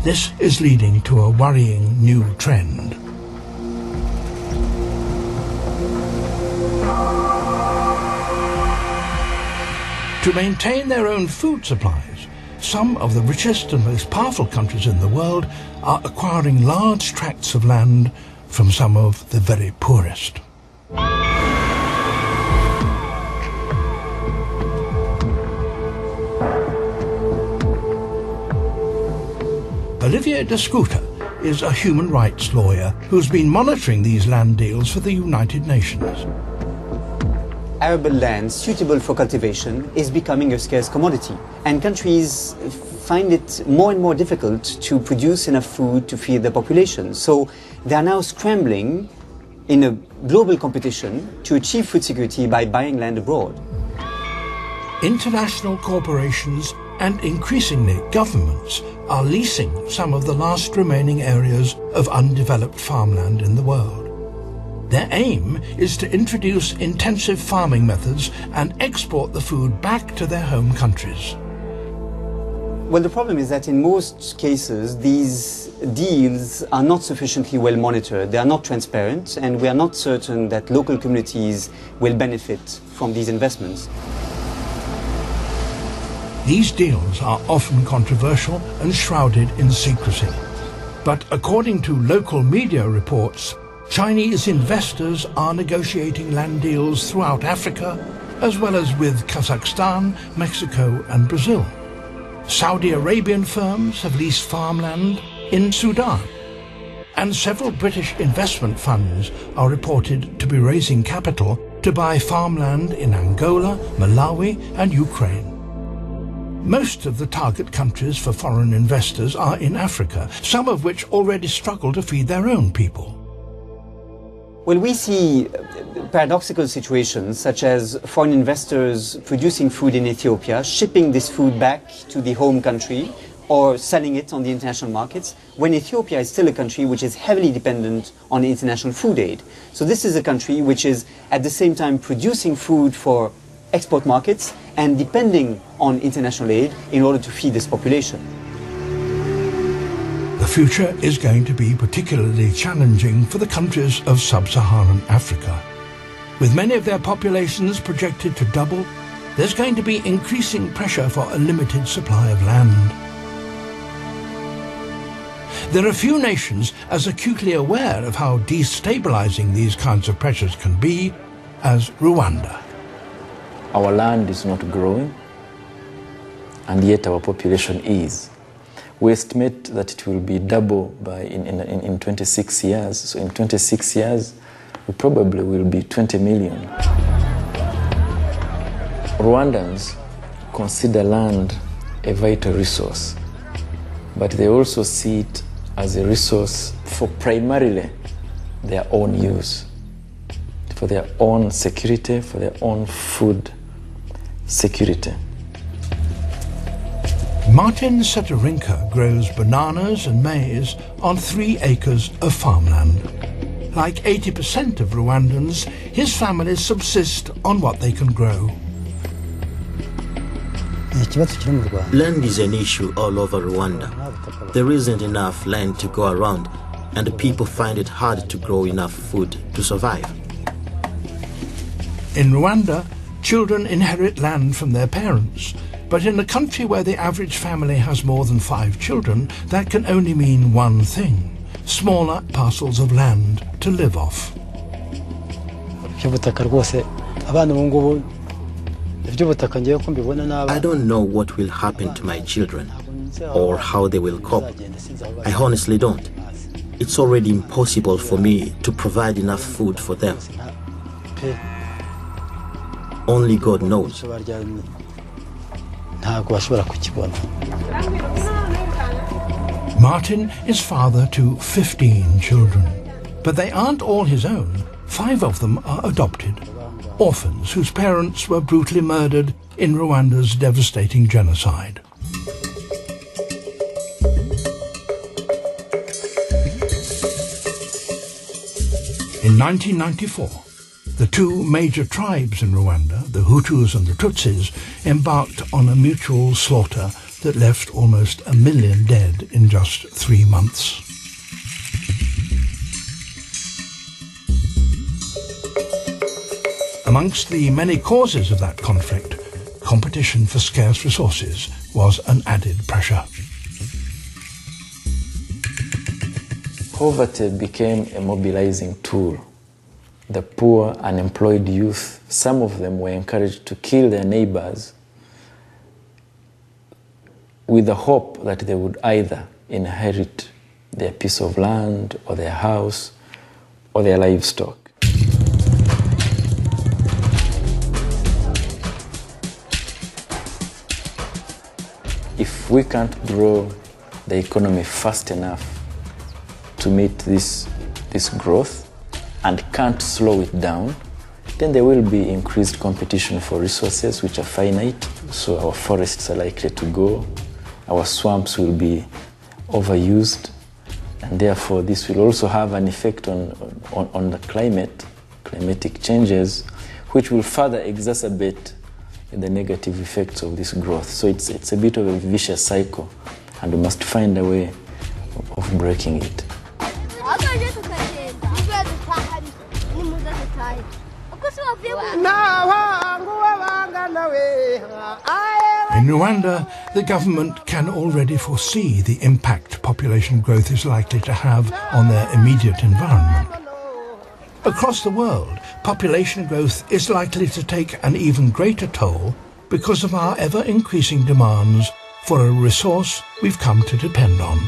This is leading to a worrying new trend. To maintain their own food supplies, some of the richest and most powerful countries in the world are acquiring large tracts of land from some of the very poorest. Olivier de Scoota is a human rights lawyer who's been monitoring these land deals for the United Nations. Arable land suitable for cultivation is becoming a scarce commodity, and countries find it more and more difficult to produce enough food to feed the population. So they are now scrambling in a global competition to achieve food security by buying land abroad. International corporations and increasingly governments are leasing some of the last remaining areas of undeveloped farmland in the world. Their aim is to introduce intensive farming methods and export the food back to their home countries. Well, the problem is that in most cases, these deals are not sufficiently well monitored. They are not transparent, and we are not certain that local communities will benefit from these investments. These deals are often controversial and shrouded in secrecy. But according to local media reports, Chinese investors are negotiating land deals throughout Africa, as well as with Kazakhstan, Mexico and Brazil. Saudi Arabian firms have leased farmland in Sudan. And several British investment funds are reported to be raising capital to buy farmland in Angola, Malawi and Ukraine. Most of the target countries for foreign investors are in Africa, some of which already struggle to feed their own people. Well, we see paradoxical situations such as foreign investors producing food in Ethiopia, shipping this food back to the home country or selling it on the international markets, when Ethiopia is still a country which is heavily dependent on international food aid. So this is a country which is at the same time producing food for export markets and depending on international aid in order to feed this population. The future is going to be particularly challenging for the countries of sub-Saharan Africa. With many of their populations projected to double, there's going to be increasing pressure for a limited supply of land. There are few nations as acutely aware of how destabilizing these kinds of pressures can be as Rwanda. Our land is not growing, and yet our population is. We estimate that it will be double in 26 years. So in 26 years, we probably will be 20 million. Rwandans consider land a vital resource, but they also see it as a resource for primarily their own use, for their own security, for their own food security. Martin Setarinka grows bananas and maize on 3 acres of farmland. Like 80% of Rwandans, his families subsist on what they can grow. Land is an issue all over Rwanda. There isn't enough land to go around, and the people find it hard to grow enough food to survive. In Rwanda, children inherit land from their parents. But in a country where the average family has more than 5 children, that can only mean one thing: smaller parcels of land to live off. I don't know what will happen to my children or how they will cope. I honestly don't. It's already impossible for me to provide enough food for them. Only God knows. Martin is father to 15 children, but they aren't all his own. 5 of them are adopted, orphans whose parents were brutally murdered in Rwanda's devastating genocide. In 1994, the 2 major tribes in Rwanda, the Hutus and the Tutsis, embarked on a mutual slaughter that left almost 1 million dead in just 3 months. Amongst the many causes of that conflict, competition for scarce resources was an added pressure. Poverty became a mobilizing tool. The poor, unemployed youth, some of them were encouraged to kill their neighbors with the hope that they would either inherit their piece of land or their house or their livestock. If we can't grow the economy fast enough to meet this growth and can't slow it down, then there will be increased competition for resources which are finite, so our forests are likely to go, our swamps will be overused, and therefore this will also have an effect on the climatic changes, which will further exacerbate the negative effects of this growth. So it's a bit of a vicious cycle, and we must find a way of breaking it. In Rwanda, the government can already foresee the impact population growth is likely to have on their immediate environment. Across the world, population growth is likely to take an even greater toll because of our ever-increasing demands for a resource we've come to depend on.